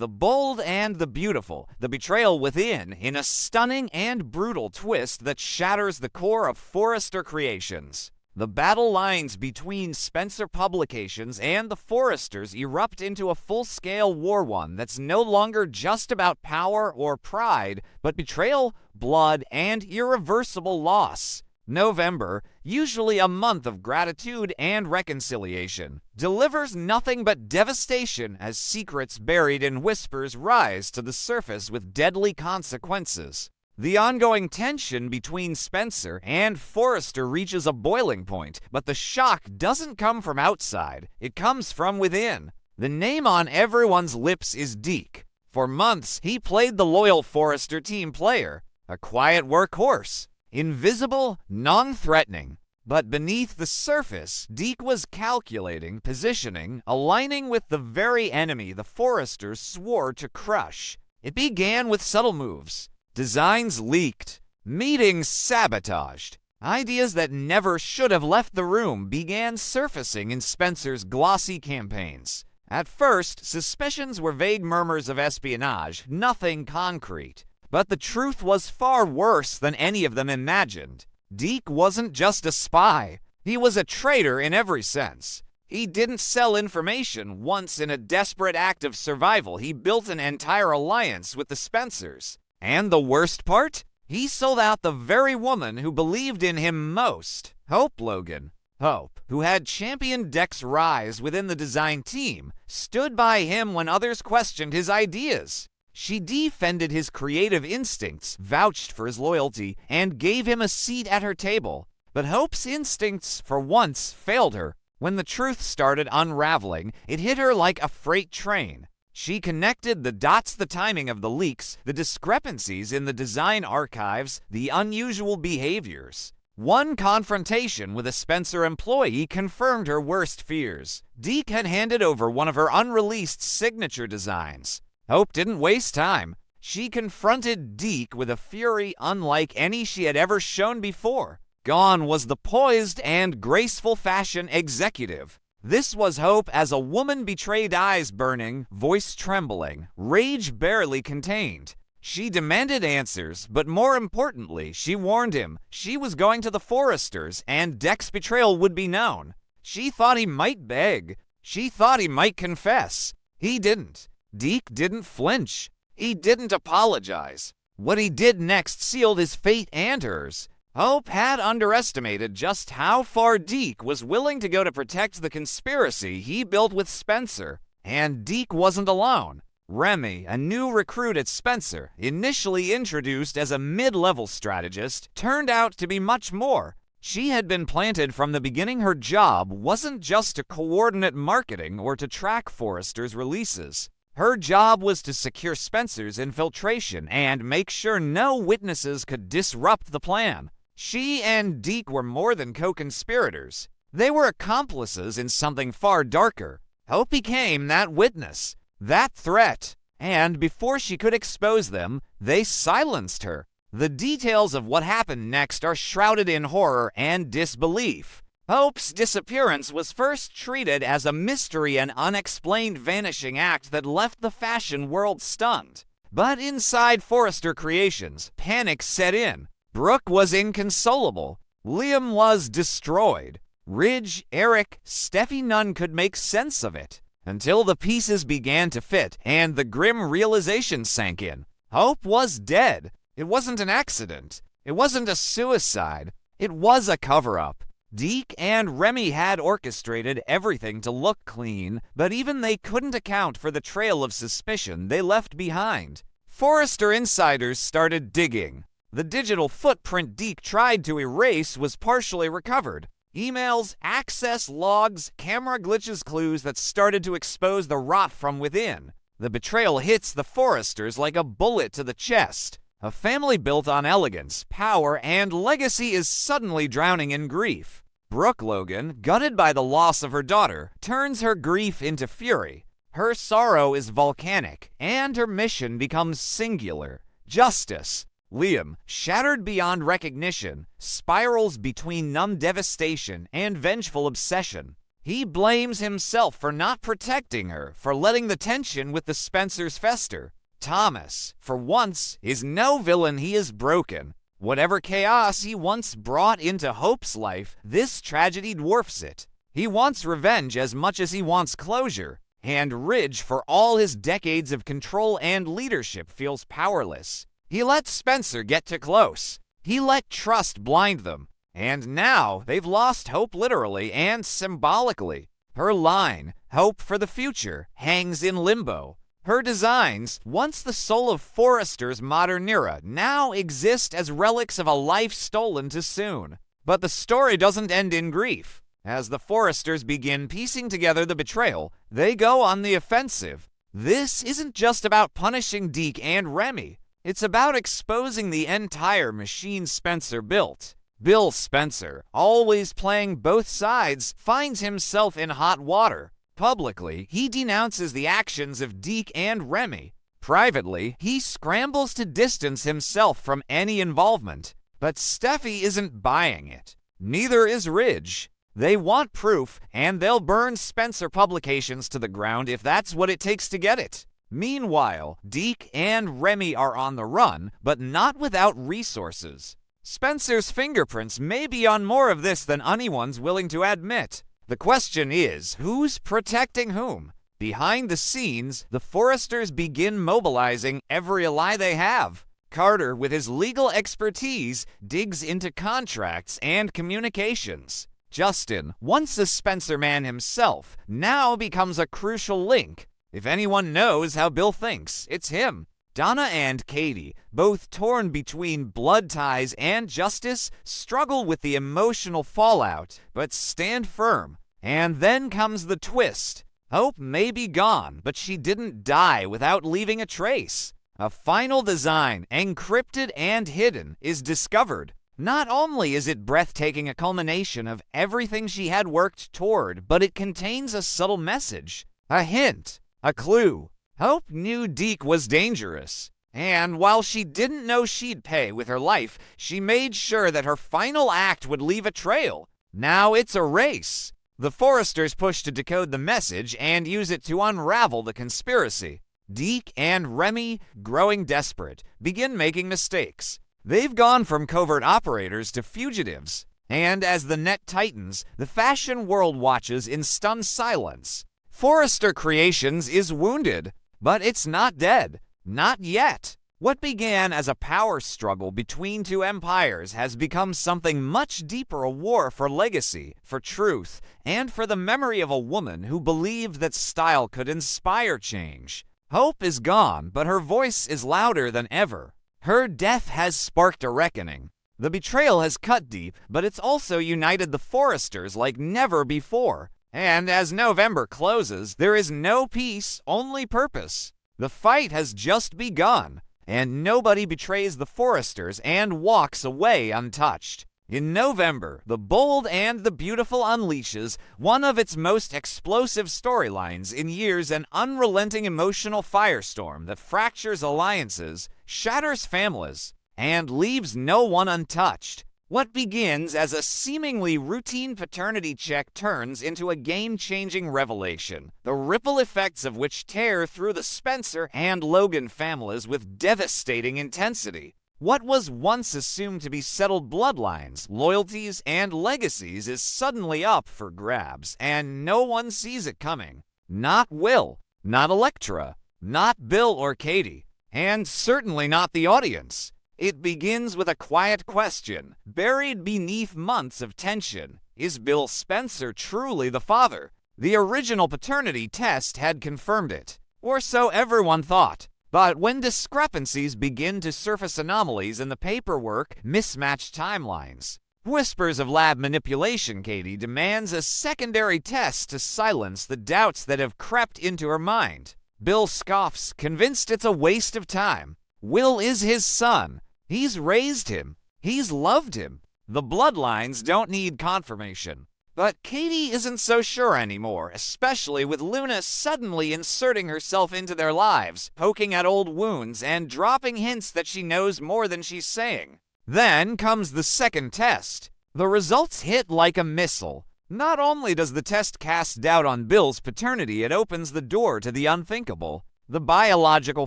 the bold and the beautiful, the betrayal within, in a stunning and brutal twist that shatters the core of Forrester Creations. The battle lines between Spencer Publications and the Forresters erupt into a full-scale war one that's no longer just about power or pride, but betrayal, blood, and irreversible loss. November, usually a month of gratitude and reconciliation, delivers nothing but devastation as secrets buried in whispers rise to the surface with deadly consequences. The ongoing tension between Spencer and Forrester reaches a boiling point, but the shock doesn't come from outside, it comes from within. The name on everyone's lips is Deke. For months, he played the loyal Forrester team player, a quiet workhorse, invisible, non-threatening. But beneath the surface, Deke was calculating, positioning, aligning with the very enemy the Forresters swore to crush. It began with subtle moves. Designs leaked, meetings sabotaged, ideas that never should have left the room began surfacing in Spencer's glossy campaigns. At first, suspicions were vague murmurs of espionage, nothing concrete. But the truth was far worse than any of them imagined. Deke wasn't just a spy. He was a traitor in every sense. He didn't sell information once in a desperate act of survival. He built an entire alliance with the Spencers. And the worst part? He sold out the very woman who believed in him most, Hope Logan. Hope, who had championed Deck's rise within the design team, stood by him when others questioned his ideas. She defended his creative instincts, vouched for his loyalty, and gave him a seat at her table. But Hope's instincts, for once, failed her. When the truth started unraveling, it hit her like a freight train. She connected the dots, the timing of the leaks, the discrepancies in the design archives, the unusual behaviors. One confrontation with a Spencer employee confirmed her worst fears. Deke had handed over one of her unreleased signature designs. Hope didn't waste time. She confronted Deke with a fury unlike any she had ever shown before. Gone was the poised and graceful fashion executive. This was Hope as a woman betrayed, eyes burning, voice trembling, rage barely contained. She demanded answers, but more importantly, she warned him she was going to the Forresters and Deck's betrayal would be known. She thought he might beg. She thought he might confess. He didn't. Deke didn't flinch. He didn't apologize. What he did next sealed his fate and hers. Hope had underestimated just how far Deke was willing to go to protect the conspiracy he built with Spencer. And Deke wasn't alone. Remy, a new recruit at Spencer, initially introduced as a mid-level strategist, turned out to be much more. She had been planted from the beginning. Her job wasn't just to coordinate marketing or to track Forrester's releases. Her job was to secure Spencer's infiltration and make sure no witnesses could disrupt the plan. She and Deke were more than co-conspirators. They were accomplices in something far darker. Hope became that witness, that threat, and before she could expose them, they silenced her. The details of what happened next are shrouded in horror and disbelief. Hope's disappearance was first treated as a mystery and unexplained vanishing act that left the fashion world stunned. But inside Forrester Creations, panic set in. Brooke was inconsolable. Liam was destroyed. Ridge, Eric, Steffi, none could make sense of it. Until the pieces began to fit and the grim realization sank in. Hope was dead. It wasn't an accident. It wasn't a suicide. It was a cover-up. Deke and Remy had orchestrated everything to look clean, but even they couldn't account for the trail of suspicion they left behind. Forrester insiders started digging. The digital footprint Deke tried to erase was partially recovered. Emails, access logs, camera glitches, clues that started to expose the rot from within. The betrayal hits the Forresters like a bullet to the chest. A family built on elegance, power, and legacy is suddenly drowning in grief. Brooke Logan, gutted by the loss of her daughter, turns her grief into fury. Her sorrow is volcanic, and her mission becomes singular: justice. Liam, shattered beyond recognition, spirals between numb devastation and vengeful obsession. He blames himself for not protecting her, for letting the tension with the Spencers fester. Thomas, for once, is no villain. He is broken. Whatever chaos he once brought into Hope's life, this tragedy dwarfs it. He wants revenge as much as he wants closure, and Ridge, for all his decades of control and leadership, feels powerless. He let Spencer get too close. He let trust blind them. And now they've lost Hope literally and symbolically. Her line, "Hope for the future," hangs in limbo. Her designs, once the soul of Forrester's modern era, now exist as relics of a life stolen too soon. But the story doesn't end in grief. As the Forresters begin piecing together the betrayal, they go on the offensive. This isn't just about punishing Deke and Remy. It's about exposing the entire machine Spencer built. Bill Spencer, always playing both sides, finds himself in hot water. Publicly, he denounces the actions of Deke and Remy. Privately, he scrambles to distance himself from any involvement. But Steffi isn't buying it. Neither is Ridge. They want proof, and they'll burn Spencer Publications to the ground if that's what it takes to get it. Meanwhile, Deke and Remy are on the run, but not without resources. Spencer's fingerprints may be on more of this than anyone's willing to admit. The question is, who's protecting whom? Behind the scenes, the Forresters begin mobilizing every ally they have. Carter, with his legal expertise, digs into contracts and communications. Justin, once a Spencer man himself, now becomes a crucial link. If anyone knows how Bill thinks, it's him. Donna and Katie, both torn between blood ties and justice, struggle with the emotional fallout, but stand firm. And then comes the twist. Hope may be gone, but she didn't die without leaving a trace. A final design, encrypted and hidden, is discovered. Not only is it breathtaking, a culmination of everything she had worked toward, but it contains a subtle message, a hint, a clue. Hope knew Deke was dangerous, and while she didn't know she'd pay with her life, she made sure that her final act would leave a trail. Now it's a race. The Forresters push to decode the message and use it to unravel the conspiracy. Deke and Remy, growing desperate, begin making mistakes. They've gone from covert operators to fugitives, and as the net tightens, the fashion world watches in stunned silence. Forrester Creations is wounded, but it's not dead. Not yet. What began as a power struggle between two empires has become something much deeper, a war for legacy, for truth, and for the memory of a woman who believed that style could inspire change. Hope is gone, but her voice is louder than ever. Her death has sparked a reckoning. The betrayal has cut deep, but it's also united the Forresters like never before. And as November closes, there is no peace, only purpose. The fight has just begun, and nobody betrays the Forresters and walks away untouched. In November, The Bold and the Beautiful unleashes one of its most explosive storylines in years, an unrelenting emotional firestorm that fractures alliances, shatters families, and leaves no one untouched. What begins as a seemingly routine paternity check turns into a game-changing revelation, the ripple effects of which tear through the Spencer and Logan families with devastating intensity. What was once assumed to be settled bloodlines, loyalties, and legacies is suddenly up for grabs, and no one sees it coming. Not Will, not Elektra, not Bill or Katie, and certainly not the audience. It begins with a quiet question, buried beneath months of tension. Is Bill Spencer truly the father? The original paternity test had confirmed it, or so everyone thought. But when discrepancies begin to surface, anomalies in the paperwork, mismatched timelines, whispers of lab manipulation, Katie demands a secondary test to silence the doubts that have crept into her mind. Bill scoffs, convinced it's a waste of time. Will is his son. He's raised him. He's loved him. The bloodlines don't need confirmation. But Katie isn't so sure anymore, especially with Luna suddenly inserting herself into their lives, poking at old wounds and dropping hints that she knows more than she's saying. Then comes the second test. The results hit like a missile. Not only does the test cast doubt on Bill's paternity, it opens the door to the unthinkable. The biological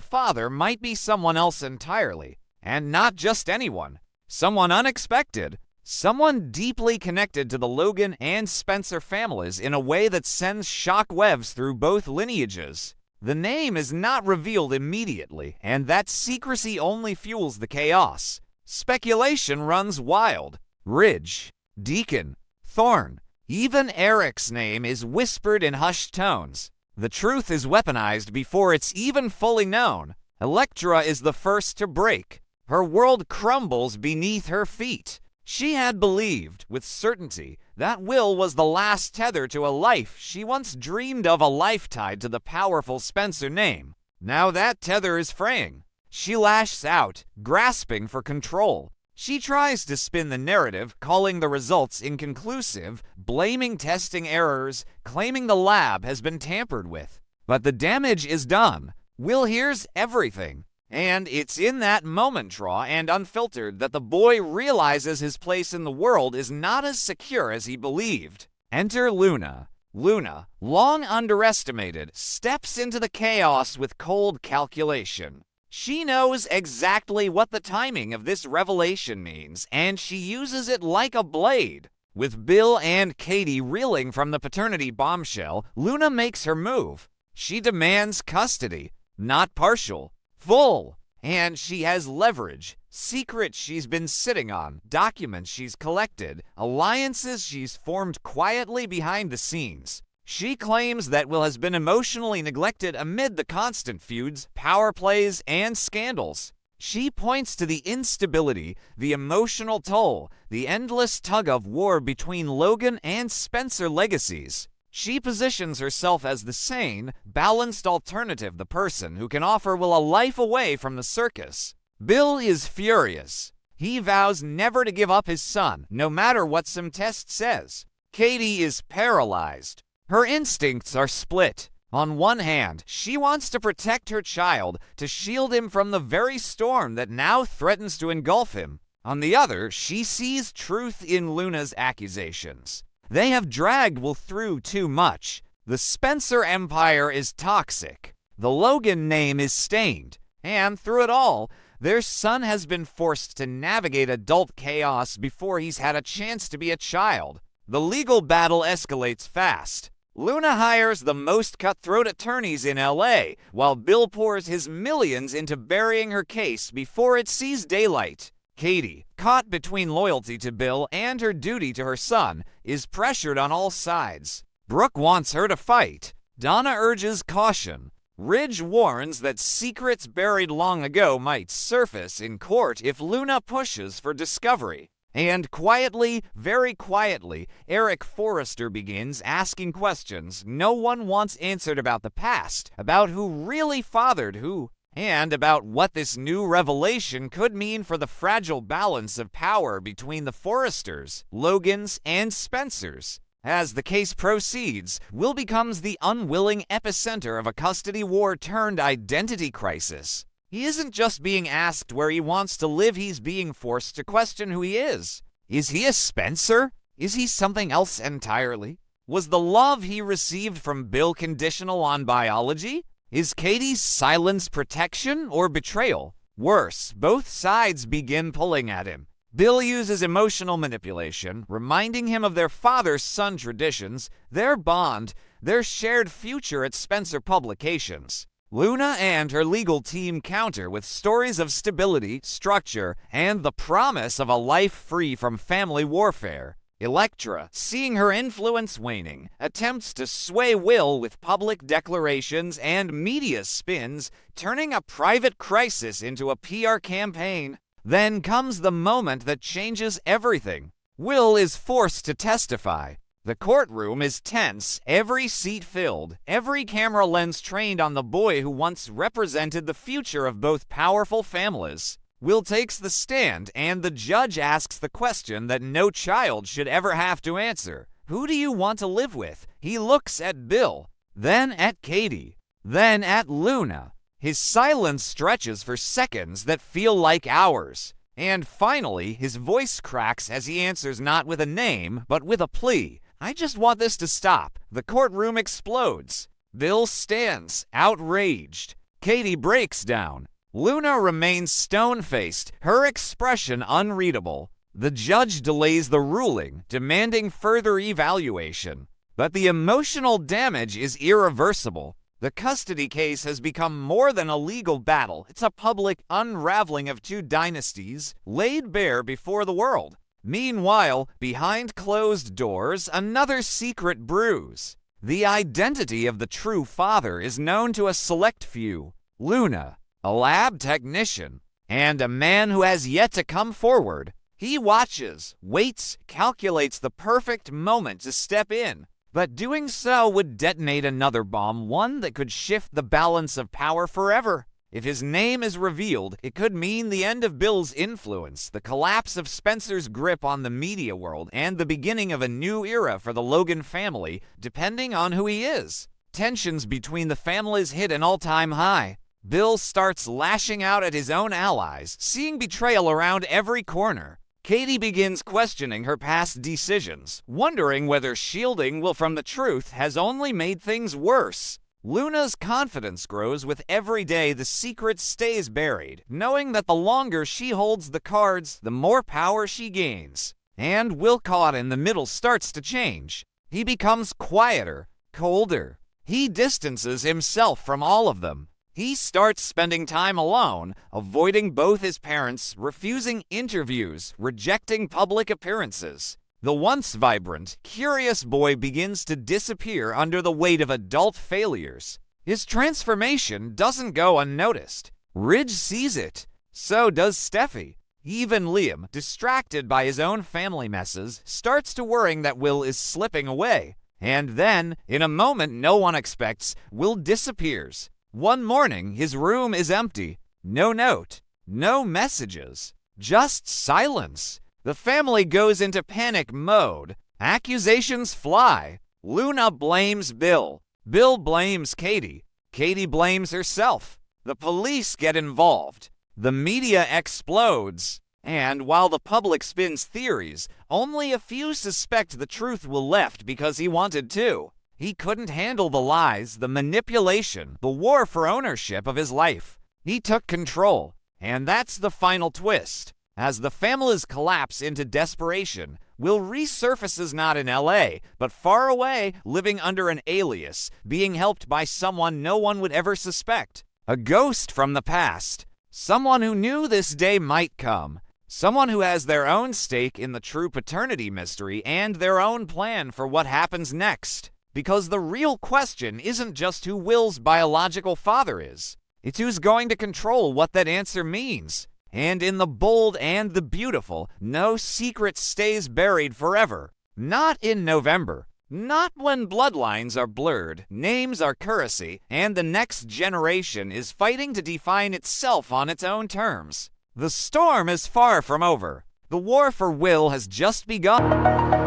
father might be someone else entirely, and not just anyone. Someone unexpected. Someone deeply connected to the Logan and Spencer families in a way that sends shockwaves through both lineages. The name is not revealed immediately, and that secrecy only fuels the chaos. Speculation runs wild. Ridge, Deacon, Thorne, even Eric's name is whispered in hushed tones. The truth is weaponized before it's even fully known. Elektra is the first to break. Her world crumbles beneath her feet. She had believed, with certainty, that Will was the last tether to a life she once dreamed of, a life tied to the powerful Spencer name. Now that tether is fraying. She lashes out, grasping for control. She tries to spin the narrative, calling the results inconclusive, blaming testing errors, claiming the lab has been tampered with. But the damage is done. Will hears everything. And it's in that moment, raw and unfiltered, that the boy realizes his place in the world is not as secure as he believed. Enter Luna. Luna, long underestimated, steps into the chaos with cold calculation. She knows exactly what the timing of this revelation means, and she uses it like a blade. With Bill and Katie reeling from the paternity bombshell, Luna makes her move. She demands custody, not partial. Full. And she has leverage, secrets she's been sitting on, documents she's collected, alliances she's formed quietly behind the scenes. She claims that Will has been emotionally neglected amid the constant feuds, power plays, and scandals. She points to the instability, the emotional toll, the endless tug of war between Logan and Spencer legacies. She positions herself as the sane, balanced alternative, the person who can offer Will a life away from the circus. Bill is furious. He vows never to give up his son, no matter what some test says. Katie is paralyzed. Her instincts are split. On one hand, she wants to protect her child, to shield him from the very storm that now threatens to engulf him. On the other, she sees truth in Luna's accusations. They have dragged Will through too much. The Spencer empire is toxic. The Logan name is stained. And through it all, their son has been forced to navigate adult chaos before he's had a chance to be a child. The legal battle escalates fast. Luna hires the most cutthroat attorneys in LA, while Bill pours his millions into burying her case before it sees daylight. Katie, caught between loyalty to Bill and her duty to her son, is pressured on all sides. Brooke wants her to fight. Donna urges caution. Ridge warns that secrets buried long ago might surface in court if Luna pushes for discovery. And quietly, very quietly, Eric Forrester begins asking questions no one wants answered about the past, about who really fathered who, and about what this new revelation could mean for the fragile balance of power between the Forresters, Logans, and Spencers. As the case proceeds, Will becomes the unwilling epicenter of a custody war turned identity crisis. He isn't just being asked where he wants to live, he's being forced to question who he is. Is he a Spencer? Is he something else entirely? Was the love he received from Bill conditional on biology? Is Katie's silence protection or betrayal? Worse, both sides begin pulling at him. Bill uses emotional manipulation, reminding him of their father-son traditions, their bond, their shared future at Spencer Publications. Luna and her legal team counter with stories of stability, structure, and the promise of a life free from family warfare. Elektra, seeing her influence waning, attempts to sway Will with public declarations and media spins, turning a private crisis into a PR campaign. Then comes the moment that changes everything. Will is forced to testify. The courtroom is tense, every seat filled, every camera lens trained on the boy who once represented the future of both powerful families. Will takes the stand, and the judge asks the question that no child should ever have to answer. Who do you want to live with? He looks at Bill, then at Katie, then at Luna. His silence stretches for seconds that feel like hours. And finally, his voice cracks as he answers not with a name, but with a plea. I just want this to stop. The courtroom explodes. Bill stands, outraged. Katie breaks down. Luna remains stone-faced, her expression unreadable. The judge delays the ruling, demanding further evaluation. But the emotional damage is irreversible. The custody case has become more than a legal battle. It's a public unraveling of two dynasties laid bare before the world. Meanwhile, behind closed doors, another secret brews. The identity of the true father is known to a select few. Luna, a lab technician, and a man who has yet to come forward. He watches, waits, calculates the perfect moment to step in. But doing so would detonate another bomb, one that could shift the balance of power forever. If his name is revealed, it could mean the end of Bill's influence, the collapse of Spencer's grip on the media world, and the beginning of a new era for the Logan family, depending on who he is. Tensions between the families hit an all-time high. Bill starts lashing out at his own allies, seeing betrayal around every corner. Katie begins questioning her past decisions, wondering whether shielding Will from the truth has only made things worse. Luna's confidence grows with every day the secret stays buried, knowing that the longer she holds the cards, the more power she gains. And Will caught in the middle starts to change. He becomes quieter, colder. He distances himself from all of them. He starts spending time alone, avoiding both his parents, refusing interviews, rejecting public appearances. The once vibrant, curious boy begins to disappear under the weight of adult failures. His transformation doesn't go unnoticed. Ridge sees it. So does Steffi. Even Liam, distracted by his own family messes, starts to worrying that Will is slipping away. And then, in a moment no one expects, Will disappears. One morning, his room is empty. No note, no messages, just silence. The family goes into panic mode. Accusations fly. Luna blames Bill. Bill blames Katie. Katie blames herself. The police get involved. The media explodes. And while the public spins theories, only a few suspect the truth Will left because he wanted to. He couldn't handle the lies, the manipulation, the war for ownership of his life. He took control, and that's the final twist. As the families collapse into desperation, Will resurfaces not in LA, but far away, living under an alias, being helped by someone no one would ever suspect. A ghost from the past. Someone who knew this day might come. Someone who has their own stake in the true paternity mystery and their own plan for what happens next. Because the real question isn't just who Will's biological father is. It's who's going to control what that answer means. And in the bold and the beautiful, no secret stays buried forever. Not in November. Not when bloodlines are blurred, names are currency, and the next generation is fighting to define itself on its own terms. The storm is far from over. The war for Will has just begun.